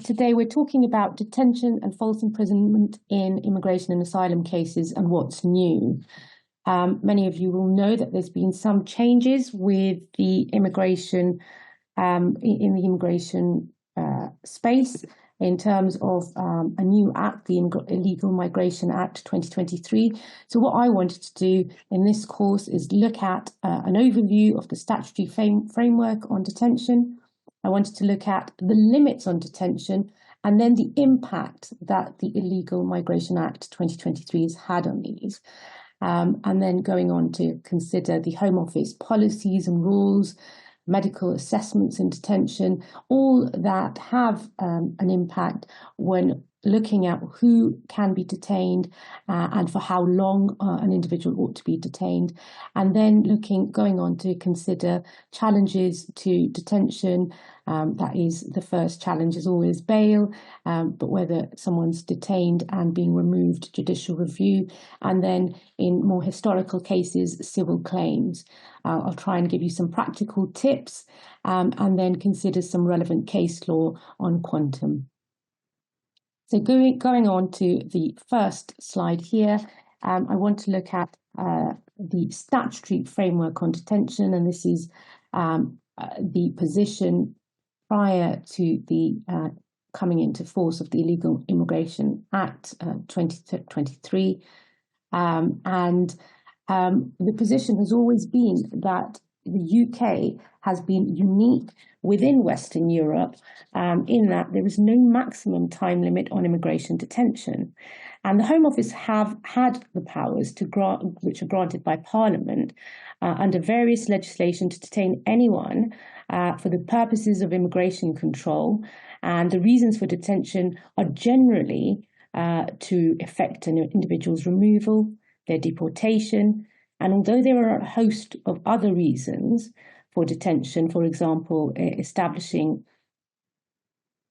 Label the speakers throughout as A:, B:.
A: Today we're talking about detention and false imprisonment in immigration and asylum cases and what's new. Many of you will know that there's been some changes with the immigration in the immigration space in terms of a new act, the Illegal Migration Act 2023. So what I wanted to do in this course is look at an overview of the statutory framework on detention. I wanted to look at the limits on detention and then the impact that the Illegal Migration Act 2023 has had on these. And then going on to consider the Home Office policies and rules, medical assessments in detention, all that have an impact when looking at who can be detained and for how long an individual ought to be detained, and then going on to consider challenges to detention. That is, the first challenge is always bail, but whether someone's detained and being removed, judicial review, and then in more historical cases, civil claims. I'll try and give you some practical tips and then consider some relevant case law on quantum. So going on to the first slide here, I want to look at the statutory framework on detention, and this is the position prior to the coming into force of the Illegal Immigration Act 2023. The position has always been that the UK has been unique within Western Europe in that there is no maximum time limit on immigration detention. And the Home Office have had the powers to grant, which are granted by Parliament under various legislation to detain anyone for the purposes of immigration control. And the reasons for detention are generally to effect an individual's removal, their deportation. And although there are a host of other reasons for detention, for example, establishing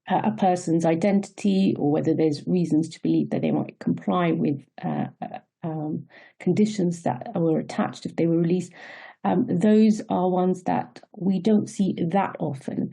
A: a person's identity, or whether there's reasons to believe that they might comply with conditions that were attached if they were released, those are ones that we don't see that often.